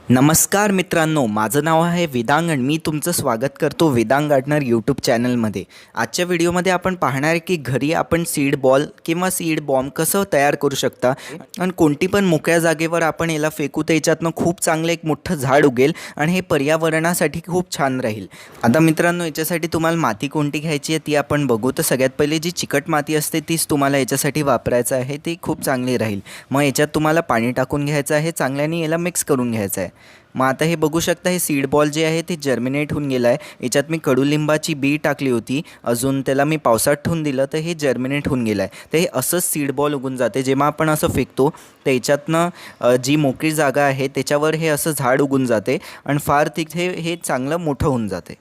नमस्कार मित्रांनो, माझं नाव आहे वेदांग आणि मी तुमचं स्वागत करतो वेदांग गार्डनर यूट्यूब चॅनलमध्ये। आजच्या व्हिडिओमध्ये आपण पाहणार आहे की घरी आपण सीड बॉल किंवा सीड बॉम्ब कसं तयार करू शकता आणि कोणती पण मोकळ्या जागेवर आपण याला फेकू तर याच्यातनं खूप चांगलं एक मोठं झाड उगेल आणि हे पर्यावरणासाठी खूप छान राहील। आता मित्रांनो, याच्यासाठी तुम्हाला माती कोणती घ्यायची आहे ती आपण बघू। तर सगळ्यात पहिले जी चिकट माती असते तीच तुम्हाला याच्यासाठी वापरायचं आहे, ती खूप चांगली राहील। मग याच्यात तुम्हाला पाणी टाकून घ्यायचं आहे, चांगल्याने याला मिक्स करून घ्यायचं आहे। मग आता हे बघू शकता, हे सीड बॉल जे आहे ते जर्मिनेट होऊन गेलं आहे। याच्यात मी कडुलिंबाची बी टाकली होती, अजून त्याला मी पावसात ठेवून दिलं तर हे जर्मिनेट होऊन गेलं आहे। तर हे असंच सीड बॉल उगून जाते। जेव्हा आपण असं फेकतो तर याच्यातनं जी मोकळी जागा आहे त्याच्यावर हे असं झाड उगून जाते आणि फार तिथे हे चांगलं मोठं होऊन जाते।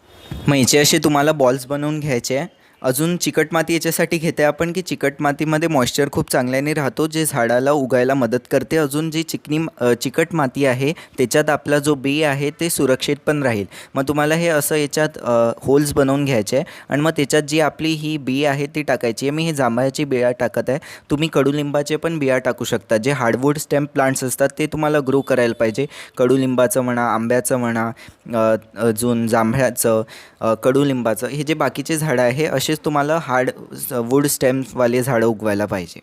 मग याचे असे तुम्हाला बॉल्स बनवून घ्यायचे आहे। अजून चिकट माती याच्यासाठी घेते आपण की चिकट मातीमध्ये मॉइश्चर खूप चांगल्याने राहतो, जे झाडाला उगायला मदत करते। अजून जी चिकट माती आहे त्याच्यात आपला जो बी आहे ते सुरक्षित पण राहील। मग तुम्हाला हे असं याच्यात होल्स बनवून घ्यायचे आहे आणि मग त्याच्यात जी आपली ही बी आहे ती टाकायची आहे। मी हे जांभळाची बिया टाकत आहे, तुम्ही कडुलिंबाचे पण बिया टाकू शकता। जे हार्डवूड स्टेम प्लांट्स असतात ते तुम्हाला ग्रो करायला पाहिजे। कडुलिंबाचं म्हणा, आंब्याचं म्हणा, अजून जांभळाचं, कडुलिंबाचं, हे जे बाकीचे झाडं आहे असेच तुम्हाला वूड स्टेम्सवाले झाडं उगवायला पाहिजे।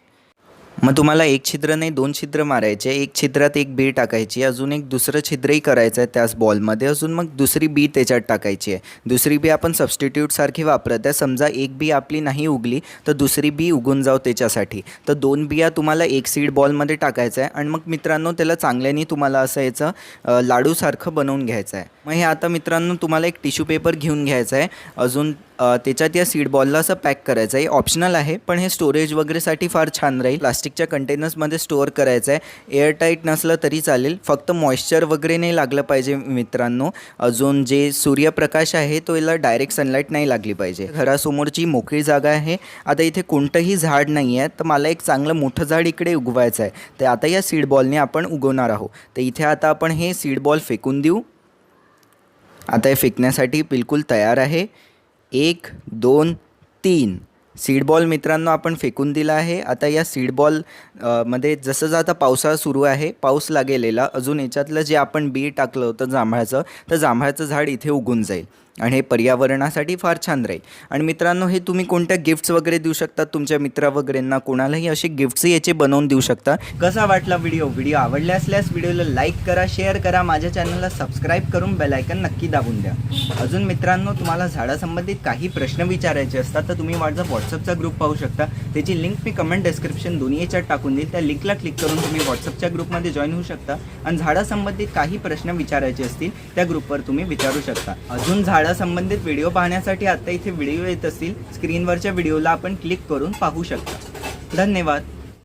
मग तुम्हाला एक छिद्र नाही, दोन छिद्र मारायचे। एक छिद्रात एक बी टाकायची, अजून एक दुसरं छिद्रही करायचं आहे त्याच बॉलमध्ये, अजून मग दुसरी बी त्याच्यात टाकायची आहे। दुसरी बी आपण सबस्टिट्यूटसारखी वापरत आहे। समजा एक बी आपली नाही उगली तर दुसरी बी उगून जाऊ त्याच्यासाठी, तर दोन बिया तुम्हाला एक सीड बॉलमध्ये टाकायचं आहे आणि मग मित्रांनो त्याला चांगल्याने तुम्हाला असं याचं लाडूसारखं बनवून घ्यायचं आहे। मग हे आता मित्रांनो तुम्हाला एक टिश्यू पेपर घेऊन घ्यायचं आहे, अजून त्याच्यात या सीड बॉलला असं पॅक करायचं आहे। ऑप्शनल आहे पण हे स्टोरेज वगैरेसाठी फार छान राहील। प्लास्टिकच्या कंटेनर्समध्ये स्टोअर करायचं आहे। एअरटाईट नसलं तरी चालेल, फक्त मॉइश्चर वगैरे नाही लागलं पाहिजे मित्रांनो। अजून जे सूर्यप्रकाश आहे तो याला डायरेक्ट सनलाईट नाही लागली पाहिजे। घरासमोरची मोकळी जागा आहे, आता इथे कोणतंही झाड नाही आहे, तर मला एक चांगलं मोठं झाड इकडे उगवायचं आहे। तर आता या सीड बॉलने आपण उगवणार आहोत। तर इथे आता आपण हे सीड बॉल फेकून देऊ। आता हे फेकण्यासाठी बिलकुल तयार आहे। 1 2 3 सीड बॉल मित्रांनो आपण फेकून दिला आहे। आता या सीड बॉल मध्ये जसं आता पावसाळा सुरू आहे, पाऊस लागेलेला, अजून याच्यातलं जे आपण बी टाकलं होतं जांभळाचं, तर जांभळाचं झाड इथे उगून जाईल आणि हे पर्यावरणासाठी फार छान राहील। आणि मित्रांनो, हे तुम्ही कोणत्या गिफ्ट्स वगैरे देऊ शकता तुमच्या मित्र वगैरेंना, कोणालाही असे गिफ्ट्सही याचे बनवून देऊ शकता। कसा वाटला व्हिडिओ आवडला असल्यास व्हिडिओला लाईक करा, शेअर करा, माझ्या चॅनलला सबस्क्राईब करून बेल आयकन नक्की दाबून द्या। अजून मित्रांनो, तुम्हाला झाडासंबंधित काही प्रश्न विचारायचे असतात तर तुम्ही माझा व्हॉट्सअपचा ग्रुप पाहू शकता। त्याची लिंक मी कमेंट डिस्क्रिप्शन दोन्ही याच्यात टाकून देईल। त्या लिंकला क्लिक करून तुम्ही व्हॉट्सअपच्या ग्रुपमध्ये जॉईन होऊ शकता आणि झाडासंबंधित काही प्रश्न विचारायचे असतील त्या ग्रुपवर तुम्ही विचारू शकता। अजून झाडासंबंधित व्हिडिओ पाहण्यासाठी आता इथे व्हिडिओ येत असतील, स्क्रीनवरच्या व्हिडिओला आपण क्लिक करून पाहू शकता। धन्यवाद।